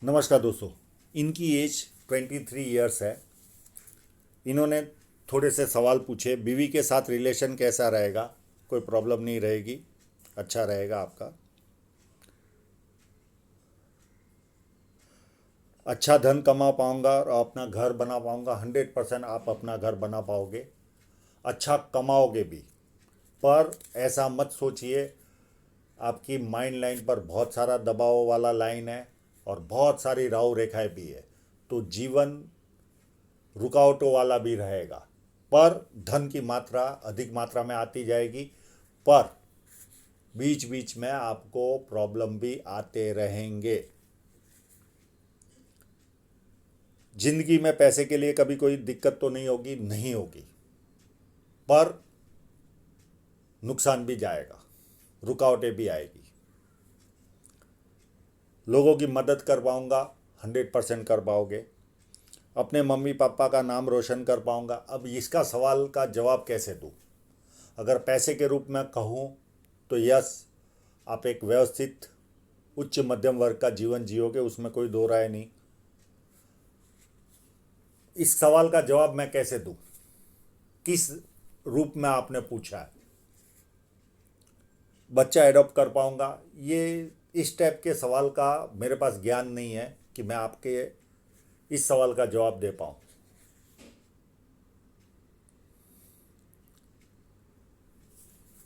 नमस्कार दोस्तों। इनकी एज 23 ईयर्स है। इन्होंने थोड़े से सवाल पूछे। बीवी के साथ रिलेशन कैसा रहेगा, कोई प्रॉब्लम नहीं रहेगी, अच्छा रहेगा आपका। अच्छा धन कमा पाऊंगा और अपना घर बना पाऊंगा। 100% आप अपना घर बना पाओगे, अच्छा कमाओगे भी। पर ऐसा मत सोचिए, आपकी माइंड लाइन पर बहुत सारा दबाव वाला लाइन है और बहुत सारी राहु रेखाएं भी है, तो जीवन रुकावटों वाला भी रहेगा। पर धन की मात्रा अधिक मात्रा में आती जाएगी, पर बीच बीच में आपको प्रॉब्लम भी आते रहेंगे। जिंदगी में पैसे के लिए कभी कोई दिक्कत तो नहीं होगी, नहीं होगी, पर नुकसान भी जाएगा, रुकावटें भी आएगी। लोगों की मदद कर पाऊंगा, 100% कर पाओगे। अपने मम्मी पापा का नाम रोशन कर पाऊंगा। अब इसका सवाल का जवाब कैसे दूं? अगर पैसे के रूप में कहूं तो यस, आप एक व्यवस्थित उच्च मध्यम वर्ग का जीवन जियोगे, उसमें कोई दो राय नहीं। इस सवाल का जवाब मैं कैसे दूं? किस रूप में आपने पूछा है? बच्चा एडॉप्ट कर पाऊंगा, ये इस टाइप के सवाल का मेरे पास ज्ञान नहीं है कि मैं आपके इस सवाल का जवाब दे पाऊं।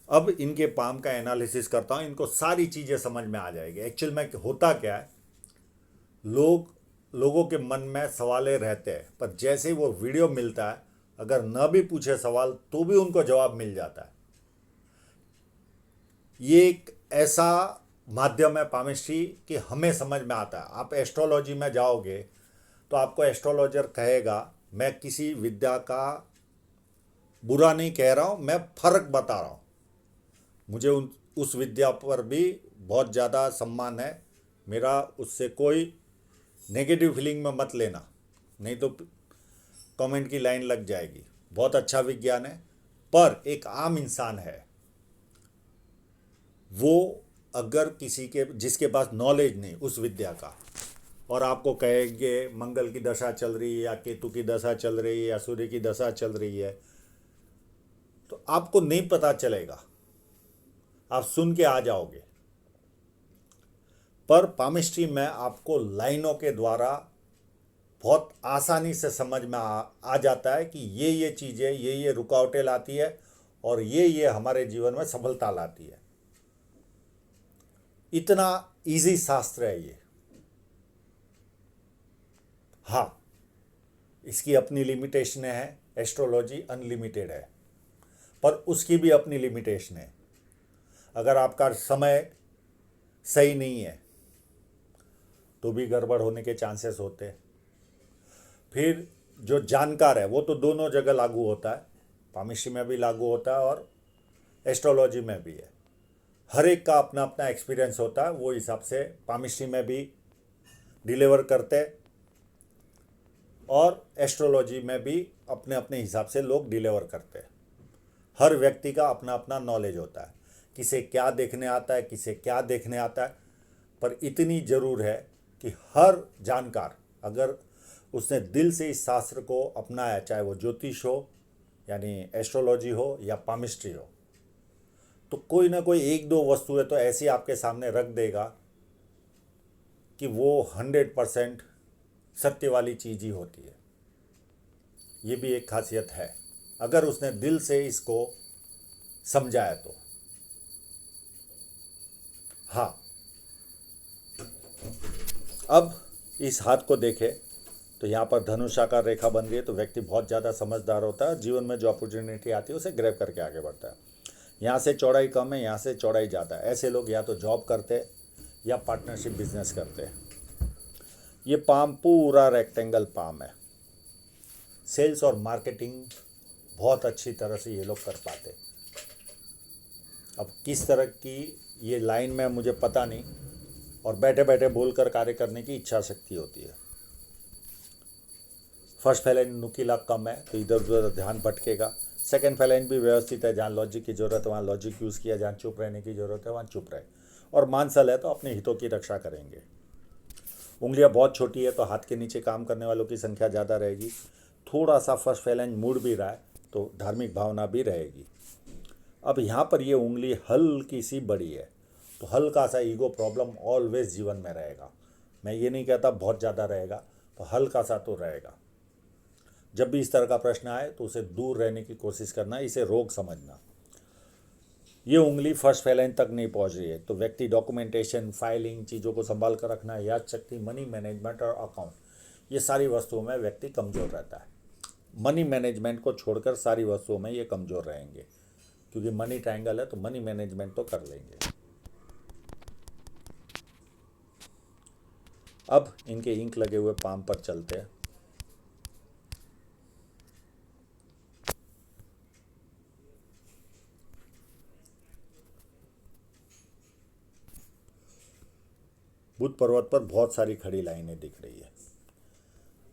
अब इनके पाम का एनालिसिस करता हूं, इनको सारी चीज़ें समझ में आ जाएगी। एक्चुअल में होता क्या है, लोगों के मन में सवालें रहते हैं, पर जैसे ही वो वीडियो मिलता है, अगर न भी पूछे सवाल तो भी उनको जवाब मिल जाता है। ये एक ऐसा माध्यम है पामिस्ट्री कि हमें समझ में आता है। आप एस्ट्रोलॉजी में जाओगे तो आपको एस्ट्रोलॉजर कहेगा, मैं किसी विद्या का बुरा नहीं कह रहा हूँ, मैं फर्क बता रहा हूँ। मुझे उस विद्या पर भी बहुत ज़्यादा सम्मान है, मेरा उससे कोई नेगेटिव फीलिंग में मत लेना, नहीं तो कमेंट की लाइन लग जाएगी। बहुत अच्छा विज्ञान है, पर एक आम इंसान है वो, अगर किसी के जिसके पास नॉलेज नहीं उस विद्या का, और आपको कहेंगे मंगल की दशा चल रही है या केतु की दशा चल रही है या सूर्य की दशा चल रही है, तो आपको नहीं पता चलेगा, आप सुन के आ जाओगे। पर पामिस्ट्री में आपको लाइनों के द्वारा बहुत आसानी से समझ में आ जाता है कि ये चीज़ें ये रुकावटें लाती है और ये हमारे जीवन में सफलता लाती है। इतना इजी शास्त्र है ये। हाँ, इसकी अपनी लिमिटेशन है। एस्ट्रोलॉजी अनलिमिटेड है, पर उसकी भी अपनी लिमिटेशन है। अगर आपका समय सही नहीं है तो भी गड़बड़ होने के चांसेस होते हैं। फिर जो जानकार है वो तो दोनों जगह लागू होता है, पामिस्ट्री में भी लागू होता है और एस्ट्रोलॉजी में भी है। हर एक का अपना अपना एक्सपीरियंस होता है, वो हिसाब से पामिस्ट्री में भी डिलीवर करते हैं और एस्ट्रोलॉजी में भी अपने अपने हिसाब से लोग डिलीवर करते हैं। हर व्यक्ति का अपना अपना नॉलेज होता है, किसे क्या देखने आता है, किसे क्या देखने आता है। पर इतनी ज़रूर है कि हर जानकार अगर उसने दिल से इस शास्त्र को अपनाया, चाहे वो ज्योतिष हो यानी एस्ट्रोलॉजी हो या पामिस्ट्री हो, तो कोई ना कोई एक दो वस्तुएं तो ऐसी आपके सामने रख देगा कि वो 100% सत्य वाली चीज़ ही होती है। ये भी एक खासियत है, अगर उसने दिल से इसको समझाया तो। हाँ, अब इस हाथ को देखें तो यहाँ पर धनुषाकार रेखा बन गई है, तो व्यक्ति बहुत ज़्यादा समझदार होता है। जीवन में जो अपॉर्चुनिटी आती है उसे ग्रैब करके आगे बढ़ता है। यहाँ से चौड़ाई कम है, यहाँ से चौड़ाई ज़्यादा है। ऐसे लोग या तो जॉब करते या पार्टनरशिप बिजनेस करते हैं। ये पाम पूरा रेक्टेंगल पाम है। सेल्स और मार्केटिंग बहुत अच्छी तरह से ये लोग कर पाते। अब किस तरह की ये लाइन में मुझे पता नहीं, और बैठे बैठे बोलकर कार्य करने की इच्छा शक्ति होती है। फर्स्ट फैलाइन नुकीला कम है तो इधर उधर ध्यान भटकेगा। सेकंड फैलाइन भी व्यवस्थित है, जहाँ लॉजिक की ज़रूरत है वहाँ लॉजिक यूज़ किया, जहाँ चुप रहने की ज़रूरत है वहाँ चुप रहे। और मानसल है तो अपने हितों की रक्षा करेंगे। उंगलियां बहुत छोटी है तो हाथ के नीचे काम करने वालों की संख्या ज़्यादा रहेगी। थोड़ा सा फर्स्ट फैलेंज मुड़ भी रहा है तो धार्मिक भावना भी रहेगी। अब यहाँ पर ये उंगली हल्की सी बड़ी है तो हल्का सा ईगो प्रॉब्लम ऑलवेज जीवन में रहेगा। मैं ये नहीं कहता बहुत ज़्यादा रहेगा, तो हल्का सा तो रहेगा। जब भी इस तरह का प्रश्न आए तो उसे दूर रहने की कोशिश करना, इसे रोग समझना। ये उंगली फर्स्ट फैलेंज तक नहीं पहुंच रही है तो व्यक्ति डॉक्यूमेंटेशन, फाइलिंग, चीज़ों को संभाल कर रखना, याद शक्ति, मनी मैनेजमेंट और अकाउंट, ये सारी वस्तुओं में व्यक्ति कमज़ोर रहता है। मनी मैनेजमेंट को छोड़कर सारी वस्तुओं में ये कमज़ोर रहेंगे, क्योंकि मनी ट्रायंगल है तो मनी मैनेजमेंट तो कर लेंगे। अब इनके इंक लगे हुए पाम पर चलते हैं। बुध पर्वत पर बहुत सारी खड़ी लाइनें दिख रही है।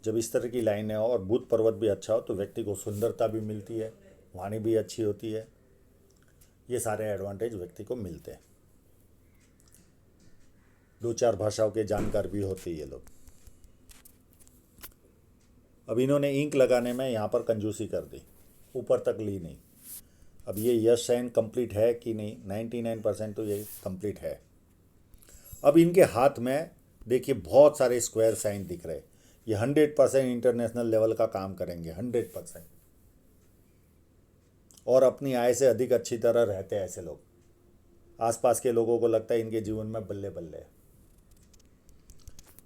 जब इस तरह की लाइनें हो और बुध पर्वत भी अच्छा हो तो व्यक्ति को सुंदरता भी मिलती है, वाणी भी अच्छी होती है। ये सारे एडवांटेज व्यक्ति को मिलते हैं। 2-4 भाषाओं के जानकार भी होते ये लोग। अब इन्होंने इंक लगाने में यहाँ पर कंजूसी कर दी, ऊपर तक ली नहीं। अब ये यश साइन कंप्लीट है कि नहीं, 99% तो ये कंप्लीट है। अब इनके हाथ में देखिए बहुत सारे स्क्वायर साइन दिख रहे हैं। ये 100% इंटरनेशनल लेवल का काम करेंगे, 100%। और अपनी आय से अधिक अच्छी तरह रहते हैं ऐसे लोग। आसपास के लोगों को लगता है इनके जीवन में बल्ले बल्ले है।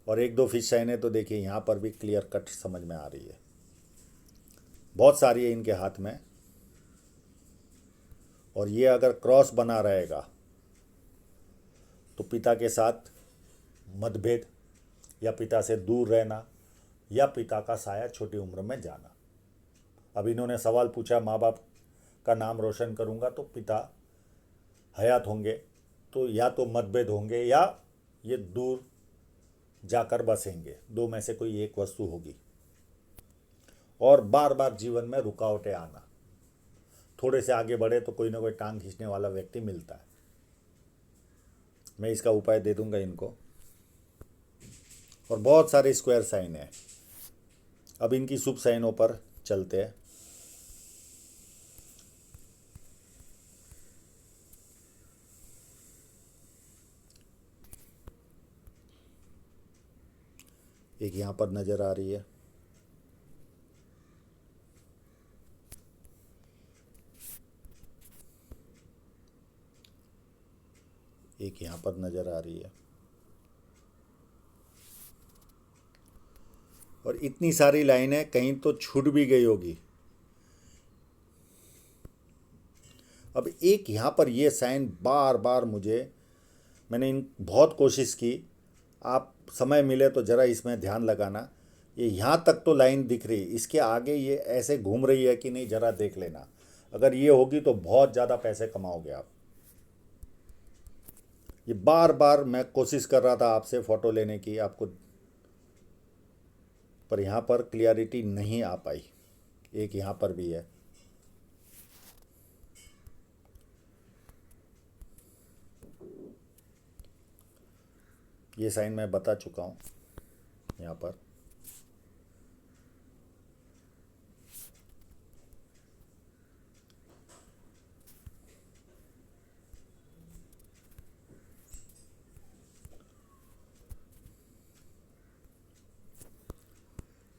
और 1-2 फिश साइन है तो देखिए यहाँ पर भी क्लियर कट समझ में आ रही है। बहुत सारी है इनके हाथ में। और ये अगर क्रॉस बना रहेगा तो पिता के साथ मतभेद, या पिता से दूर रहना, या पिता का साया छोटी उम्र में जाना। अब इन्होंने सवाल पूछा माँ बाप का नाम रोशन करूँगा तो पिता हयात होंगे, तो या तो मतभेद होंगे या ये दूर जाकर बसेंगे, दो में से कोई एक वस्तु होगी। और बार बार जीवन में रुकावटें आना, थोड़े से आगे बढ़े तो कोई ना कोई टांग खींचने वाला व्यक्ति मिलता है। मैं इसका उपाय दे दूंगा इनको। और बहुत सारे स्क्वायर साइन हैं। अब इनकी शुभ साइनों पर चलते हैं। एक यहाँ पर नज़र आ रही है, एक यहाँ पर नज़र आ रही है, और इतनी सारी लाइनें कहीं तो छूट भी गई होगी। अब एक यहाँ पर ये साइन बार बार मैंने इन बहुत कोशिश की, आप समय मिले तो ज़रा इसमें ध्यान लगाना। ये यहाँ तक तो लाइन दिख रही, इसके आगे ये ऐसे घूम रही है कि नहीं ज़रा देख लेना। अगर ये होगी तो बहुत ज़्यादा पैसे कमाओगे आप। ये बार बार मैं कोशिश कर रहा था आपसे फ़ोटो लेने की आपको, पर यहाँ पर क्लियरिटी नहीं आ पाई। एक यहाँ पर भी है। ये साइन मैं बता चुका हूँ यहाँ पर।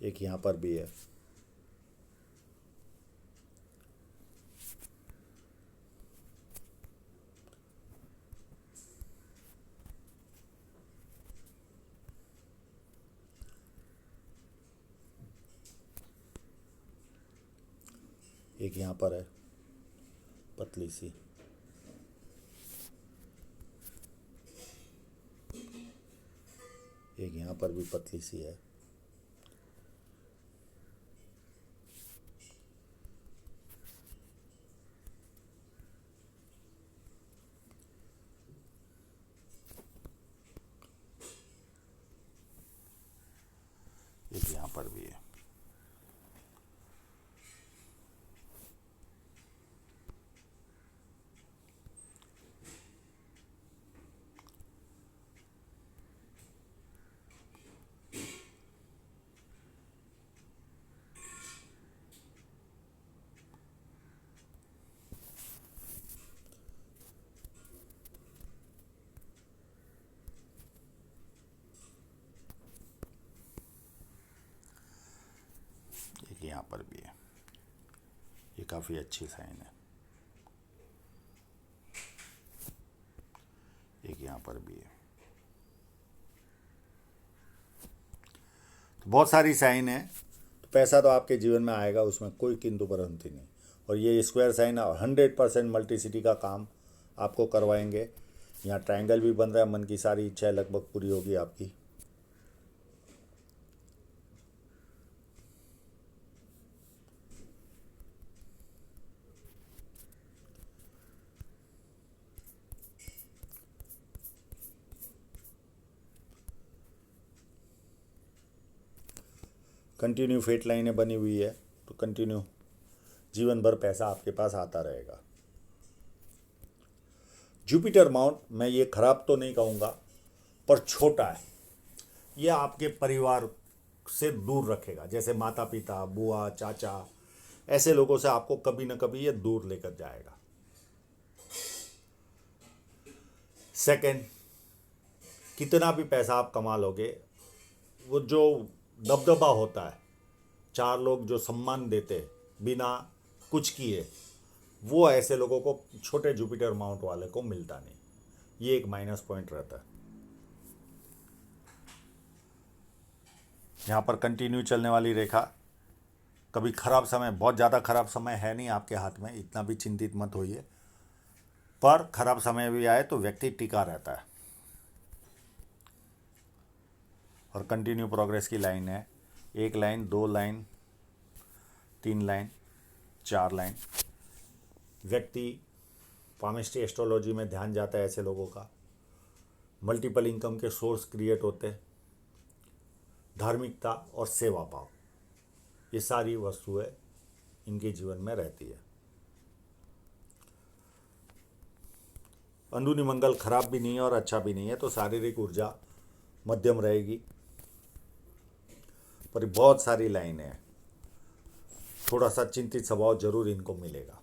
एक यहाँ पर भी है। एक यहाँ पर है पतली सी। एक यहाँ पर भी पतली सी है। एक यहाँ पर भी है। यहाँ पर भी है, ये काफ़ी अच्छी साइन है। एक यहाँ पर भी है। तो बहुत सारी साइन है। तो पैसा तो आपके जीवन में आएगा, उसमें कोई किंतु परंतु नहीं। और ये स्क्वायर साइन 100% मल्टीसिटी का काम आपको करवाएंगे। यहाँ ट्रायंगल भी बन रहा है, मन की सारी इच्छाएं लगभग पूरी होगी आपकी। कंटिन्यू फेट लाइनें बनी हुई है, तो कंटिन्यू जीवन भर पैसा आपके पास आता रहेगा। जुपिटर माउंट, मैं ये खराब तो नहीं कहूँगा, पर छोटा है। ये आपके परिवार से दूर रखेगा, जैसे माता पिता, बुआ, चाचा, ऐसे लोगों से आपको कभी ना कभी ये दूर लेकर जाएगा। सेकंड, कितना भी पैसा आप कमा लोगे, वो जो दबदबा होता है, चार लोग जो सम्मान देते बिना कुछ किए, वो ऐसे लोगों को, छोटे जुपिटर माउंट वाले को मिलता नहीं। ये एक माइनस पॉइंट रहता है। यहाँ पर कंटिन्यू चलने वाली रेखा, कभी खराब समय, बहुत ज़्यादा खराब समय है नहीं आपके हाथ में, इतना भी चिंतित मत होइए। पर खराब समय भी आए तो व्यक्ति टिका रहता है। और कंटिन्यू प्रोग्रेस की लाइन है, 1 लाइन, 2 लाइन, 3 लाइन, 4 लाइन। व्यक्ति पामिस्ट्री एस्ट्रोलॉजी में ध्यान जाता है ऐसे लोगों का। मल्टीपल इनकम के सोर्स क्रिएट होते हैं। धार्मिकता और सेवा भाव, ये सारी वस्तुएं इनके जीवन में रहती है। अंदरूनी मंगल खराब भी नहीं है और अच्छा भी नहीं है, तो शारीरिक ऊर्जा मध्यम रहेगी। पर बहुत सारी लाइनें हैं, थोड़ा सा चिंतित स्वभाव जरूर इनको मिलेगा।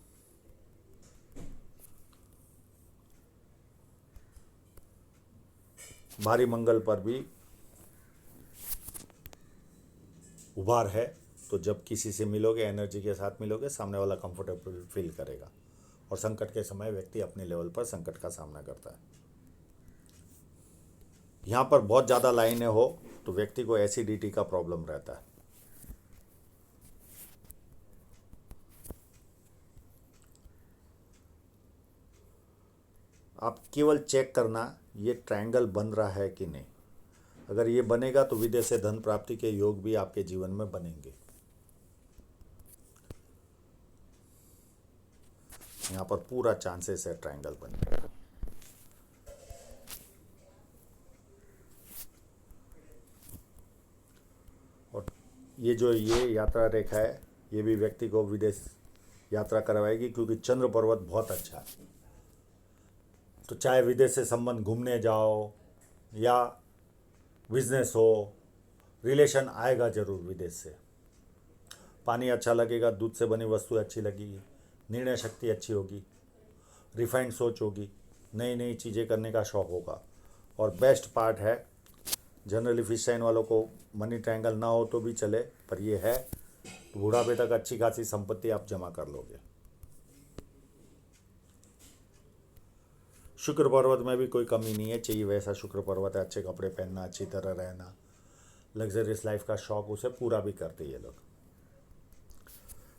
भारी मंगल पर भी उभार है, तो जब किसी से मिलोगे, एनर्जी के साथ मिलोगे, सामने वाला कंफर्टेबल फील करेगा। और संकट के समय व्यक्ति अपने लेवल पर संकट का सामना करता है। यहाँ पर बहुत ज़्यादा लाइनें हो तो व्यक्ति को एसिडिटी का प्रॉब्लम रहता है। आप केवल चेक करना ये ट्रायंगल बन रहा है कि नहीं। अगर ये बनेगा तो विदेश से धन प्राप्ति के योग भी आपके जीवन में बनेंगे। यहाँ पर पूरा चांसेस है ट्रायंगल बनने का। और ये यात्रा रेखा है, ये भी व्यक्ति को विदेश यात्रा करवाएगी, क्योंकि चंद्र पर्वत बहुत अच्छा है। तो चाहे विदेश से संबंध घूमने जाओ या बिजनेस हो, रिलेशन आएगा जरूर विदेश से। पानी अच्छा लगेगा, दूध से बनी वस्तु अच्छी लगेगी, निर्णय शक्ति अच्छी होगी, रिफाइंड सोच होगी, नई नई चीज़ें करने का शौक़ होगा। और बेस्ट पार्ट है, जनरली फिश साइन वालों को मनी ट्रायंगल ना हो तो भी चले, पर ये है तो बुढ़ापे तक अच्छी खासी संपत्ति आप जमा कर लोगे। शुक्र पर्वत में भी कोई कमी नहीं है, चाहिए वैसा शुक्र पर्वत है। अच्छे कपड़े पहनना, अच्छी तरह रहना, लग्जरियस लाइफ का शौक उसे पूरा भी करते ये लोग।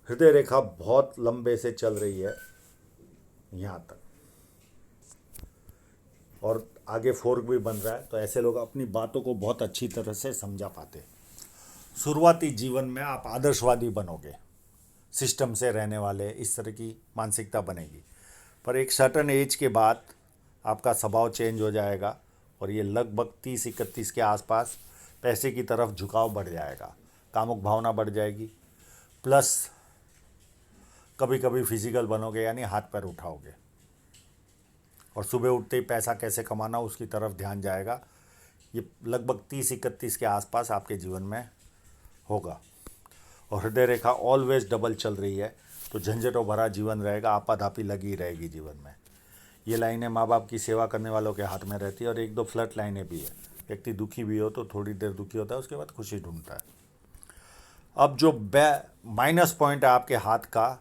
हृदय रेखा बहुत लंबे से चल रही है यहाँ तक, और आगे फोर्क भी बन रहा है, तो ऐसे लोग अपनी बातों को बहुत अच्छी तरह से समझा पाते। शुरुआती जीवन में आप आदर्शवादी बनोगे, सिस्टम से रहने वाले, इस तरह की मानसिकता बनेगी। पर एक सर्टन एज के बाद आपका स्वभाव चेंज हो जाएगा, और ये लगभग 30-31 के आसपास पैसे की तरफ झुकाव बढ़ जाएगा, कामुक भावना बढ़ जाएगी। प्लस कभी कभी फिजिकल बनोगे, यानी हाथ पैर उठाओगे, और सुबह उठते ही पैसा कैसे कमाना उसकी तरफ ध्यान जाएगा। ये लगभग 30-31 के आसपास आपके जीवन में होगा। और हृदय रेखा ऑलवेज डबल चल रही है, तो झंझटों भरा जीवन रहेगा, आपाधापी लगी रहेगी जीवन में। ये लाइनें माँ बाप की सेवा करने वालों के हाथ में रहती है। और 1-2 फ्लर्ट लाइनें भी है, व्यक्ति दुखी भी हो तो थोड़ी देर दुखी होता है, उसके बाद खुशी ढूंढता है। अब जो माइनस पॉइंट है आपके हाथ का,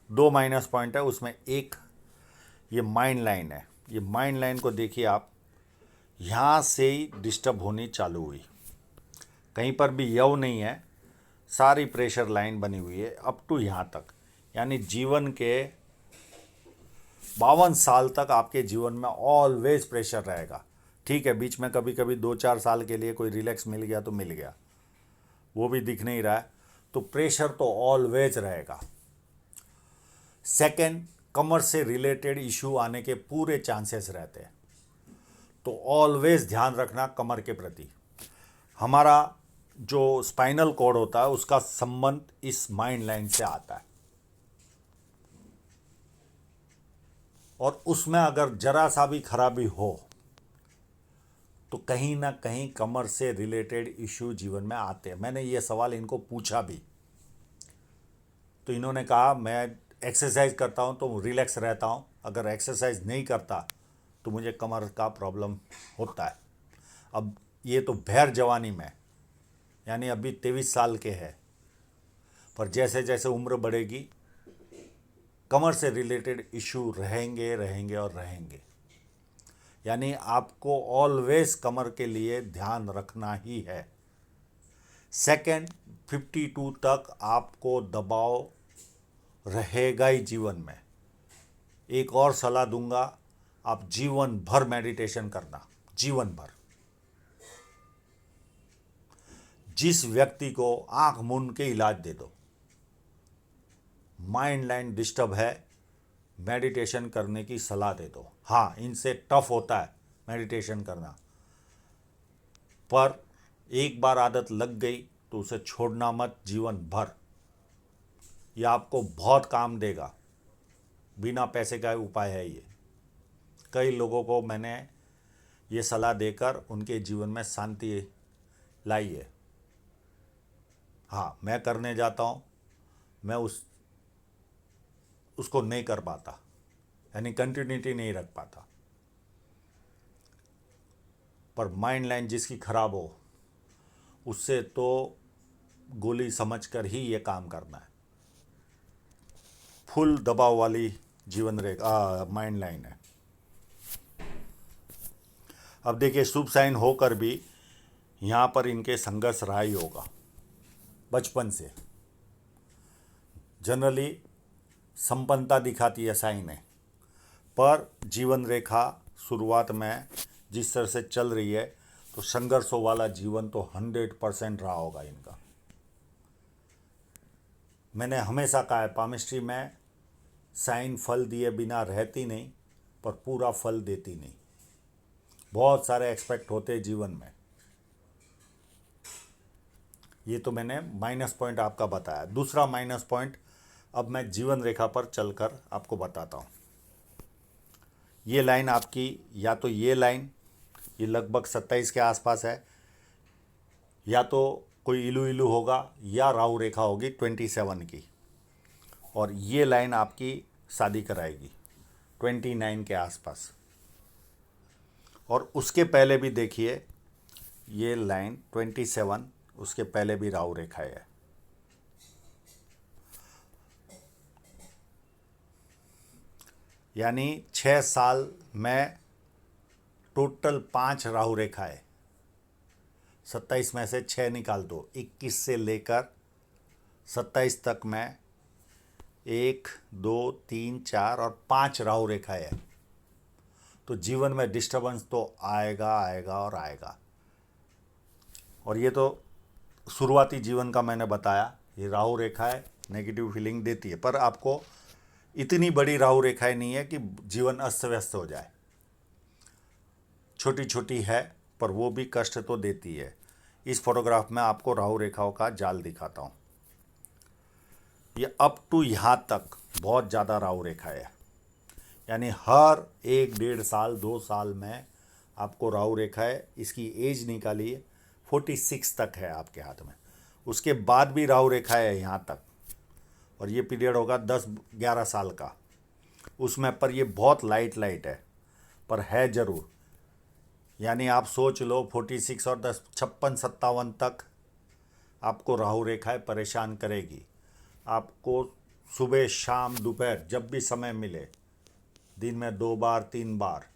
2 माइनस पॉइंट है, उसमें एक ये माइंड लाइन है। ये माइंड लाइन को देखिए आप, यहाँ से ही डिस्टर्ब होनी चालू हुई, कहीं पर भी यव नहीं है, सारी प्रेशर लाइन बनी हुई है अप टू यहाँ तक। यानी जीवन के 52 साल तक आपके जीवन में ऑलवेज प्रेशर रहेगा। ठीक है, बीच में कभी कभी 2-4 साल के लिए कोई रिलैक्स मिल गया तो मिल गया, वो भी दिख नहीं रहा है, तो प्रेशर तो ऑलवेज रहेगा। सेकंड, कमर से रिलेटेड इशू आने के पूरे चांसेस रहते हैं, तो ऑलवेज ध्यान रखना कमर के प्रति। हमारा जो स्पाइनल कॉर्ड होता है उसका संबंध इस माइंड लाइन से आता है, और उसमें अगर जरा सा भी खराबी हो तो कहीं ना कहीं कमर से रिलेटेड इशू जीवन में आते हैं। मैंने ये सवाल इनको पूछा भी, तो इन्होंने कहा मैं एक्सरसाइज करता हूँ तो रिलैक्स रहता हूँ, अगर एक्सरसाइज नहीं करता तो मुझे कमर का प्रॉब्लम होता है। अब ये तो भैर जवानी में, यानी अभी 23 साल के हैं, पर जैसे जैसे उम्र बढ़ेगी कमर से रिलेटेड इशू रहेंगे रहेंगे और रहेंगे। यानी आपको ऑलवेज कमर के लिए ध्यान रखना ही है। सेकंड, 52 तक आपको दबाव रहेगा ही जीवन में। एक और सलाह दूंगा, आप जीवन भर मेडिटेशन करना, जीवन भर। जिस व्यक्ति को आंख मूंद के इलाज दे दो, माइंड लाइन डिस्टर्ब है, मेडिटेशन करने की सलाह दे दो। हाँ, इनसे टफ होता है मेडिटेशन करना, पर एक बार आदत लग गई तो उसे छोड़ना मत जीवन भर। यह आपको बहुत काम देगा, बिना पैसे का उपाय है ये। कई लोगों को मैंने ये सलाह देकर उनके जीवन में शांति लाई है। हाँ, मैं करने जाता हूँ, मैं उसको नहीं कर पाता, यानी कंटिन्यूटी नहीं रख पाता। पर माइंड लाइन जिसकी खराब हो, उससे तो गोली समझकर ही ये काम करना है। फुल दबाव वाली जीवन रेखा माइंड लाइन है। अब देखिए, शुभ साइन होकर भी यहाँ पर इनके संघर्ष रहा ही होगा बचपन से। जनरली संपन्नता दिखाती है साइन है, पर जीवन रेखा शुरुआत में जिस तरह से चल रही है, तो संघर्षों वाला जीवन तो 100% रहा होगा इनका। मैंने हमेशा कहा है, पामिस्ट्री में साइन फल दिए बिना रहती नहीं, पर पूरा फल देती नहीं। बहुत सारे एक्सपेक्ट होते हैं जीवन में। ये तो मैंने माइनस पॉइंट आपका बताया। दूसरा माइनस पॉइंट अब मैं जीवन रेखा पर चलकर आपको बताता हूँ। ये लाइन आपकी, या तो ये लाइन, ये लगभग 27 के आसपास है, या तो कोई इलू इलू होगा, या राहु रेखा होगी 27 की, और ये लाइन आपकी शादी कराएगी 29 के आसपास। और उसके पहले भी देखिए, ये लाइन 27, उसके पहले भी राहु रेखा है। यानी 6 साल में टोटल 5 राहु रेखा है। 27 में से 6 निकाल दो, 21 से लेकर 27 तक में 1, 2, 3, 4 और 5 राहु रेखा है। तो जीवन में डिस्टर्बेंस तो आएगा आएगा और आएगा। और ये तो शुरुआती जीवन का मैंने बताया, ये राहु रेखा है, नेगेटिव फीलिंग देती है, पर आपको इतनी बड़ी राहु रेखाएं नहीं है कि जीवन अस्त व्यस्त हो जाए। छोटी छोटी है, पर वो भी कष्ट तो देती है। इस फोटोग्राफ में आपको राहु रेखाओं का जाल दिखाता हूँ। ये अप टू यहाँ तक बहुत ज़्यादा राहु रेखा है, यानी हर 1-1.5 साल 2 साल में आपको राहु रेखा है। इसकी एज निकालिए, 46 तक है आपके हाथ में। उसके बाद भी राहु रेखा है यहाँ तक, और ये पीरियड होगा 10-11 साल का उसमें, पर ये बहुत लाइट है, पर है ज़रूर। यानी आप सोच लो 46 और 10 56-57 तक आपको राहु रेखाएं परेशान करेगी। आपको सुबह शाम दोपहर जब भी समय मिले, दिन में 2 बार 3 बार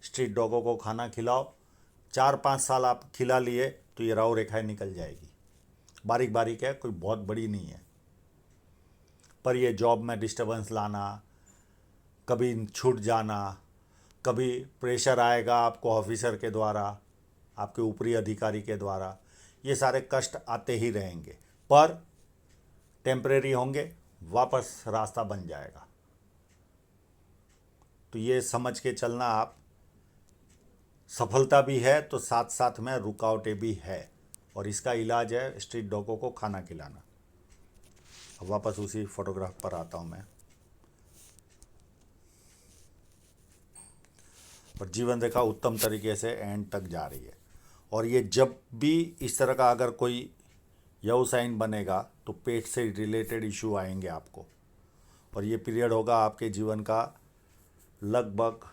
स्ट्रीट डॉगों को खाना खिलाओ। 4-5 साल आप खिला लिए तो ये राहु रेखाएं निकल जाएगी। बारीक बारीक है, कोई बहुत बड़ी नहीं है। पर ये जॉब में डिस्टर्बेंस लाना, कभी छूट जाना, कभी प्रेशर आएगा आपको ऑफिसर के द्वारा, आपके ऊपरी अधिकारी के द्वारा, ये सारे कष्ट आते ही रहेंगे, पर टेम्परेरी होंगे, वापस रास्ता बन जाएगा। तो ये समझ के चलना आप, सफलता भी है तो साथ साथ में रुकावटें भी है, और इसका इलाज है स्ट्रीट डॉगों को खाना खिलाना। अब वापस उसी फोटोग्राफ पर आता हूँ मैं। और जीवन रेखा उत्तम तरीके से एंड तक जा रही है। और ये जब भी इस तरह का अगर कोई यव साइन बनेगा तो पेट से रिलेटेड इशू आएंगे आपको। और ये पीरियड होगा आपके जीवन का लगभग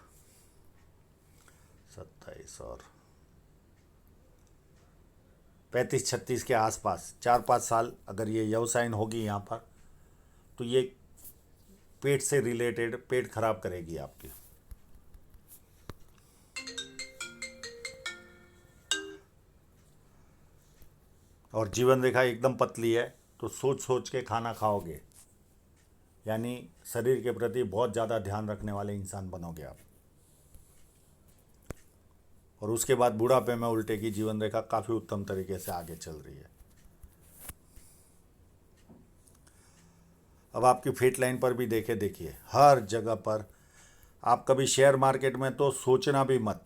27 और 35-36 के आसपास, 4-5 साल अगर ये यव साइन होगी यहाँ पर, तो ये पेट से रिलेटेड, पेट खराब करेगी आपकी। और जीवन रेखा एकदम पतली है तो सोच सोच के खाना खाओगे, यानी शरीर के प्रति बहुत ज़्यादा ध्यान रखने वाले इंसान बनोगे आप। और उसके बाद बुढ़ापे में उल्टे की जीवन रेखा काफ़ी उत्तम तरीके से आगे चल रही है। अब आपकी फेट लाइन पर भी देखिए हर जगह पर। आप कभी शेयर मार्केट में तो सोचना भी मत,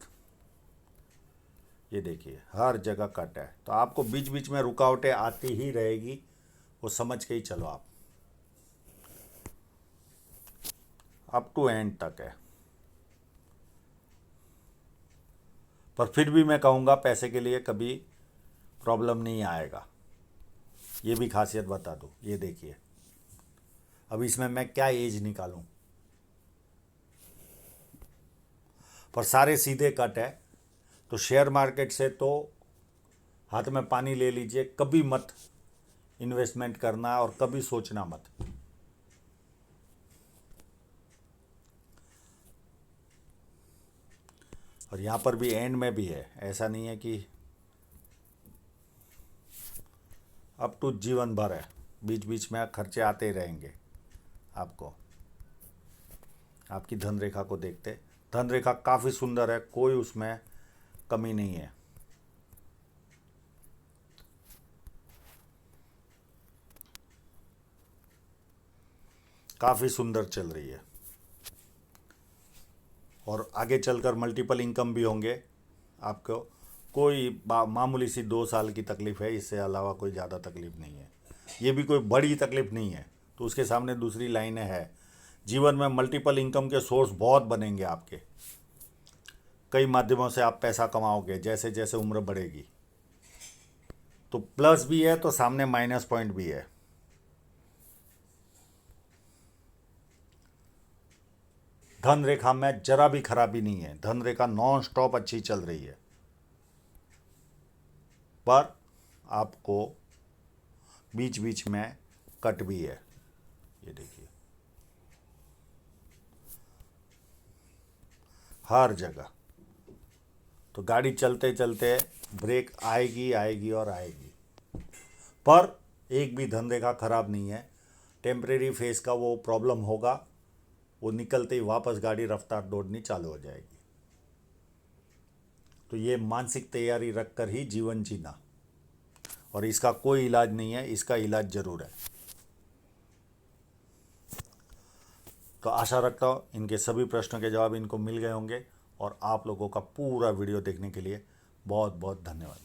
ये देखिए हर जगह कट है। तो आपको बीच बीच में रुकावटें आती ही रहेगी, वो समझ के ही चलो आप। अप टू एंड तक है। पर फिर भी मैं कहूँगा पैसे के लिए कभी प्रॉब्लम नहीं आएगा, ये भी खासियत बता दूँ। ये देखिए अब इसमें मैं क्या एज निकालूं, पर सारे सीधे कट है। तो शेयर मार्केट से तो हाथ में पानी ले लीजिए, कभी मत इन्वेस्टमेंट करना और कभी सोचना मत। और यहाँ पर भी एंड में भी है, ऐसा नहीं है कि अप टू जीवन भर है, बीच बीच में खर्चे आते ही रहेंगे आपको। आपकी धन रेखा को देखते, धन रेखा काफ़ी सुंदर है, कोई उसमें कमी नहीं है। काफ़ी सुंदर चल रही है। और आगे चलकर मल्टीपल इनकम भी होंगे आपको। कोई मामूली सी 2 साल की तकलीफ़ है, इससे अलावा कोई ज़्यादा तकलीफ़ नहीं है। ये भी कोई बड़ी तकलीफ़ नहीं है, तो उसके सामने दूसरी लाइनें हैं। जीवन में मल्टीपल इनकम के सोर्स बहुत बनेंगे आपके, कई माध्यमों से आप पैसा कमाओगे जैसे जैसे उम्र बढ़ेगी। तो प्लस भी है तो सामने माइनस पॉइंट भी है। धन रेखा में जरा भी खराबी नहीं है, धन रेखा नॉन स्टॉप अच्छी चल रही है। पर आपको बीच बीच में कट भी है, ये देखिए हर जगह। तो गाड़ी चलते चलते ब्रेक आएगी आएगी और आएगी, पर एक भी धन रेखा खराब नहीं है। टेम्परेरी फेस का वो प्रॉब्लम होगा, वो निकलते ही वापस गाड़ी रफ्तार दौड़नी चालू हो जाएगी। तो ये मानसिक तैयारी रखकर ही जीवन जीना, और इसका कोई इलाज नहीं है, इसका इलाज जरूर है। तो आशा रखता हूँ इनके सभी प्रश्नों के जवाब इनको मिल गए होंगे। और आप लोगों का पूरा वीडियो देखने के लिए बहुत बहुत धन्यवाद।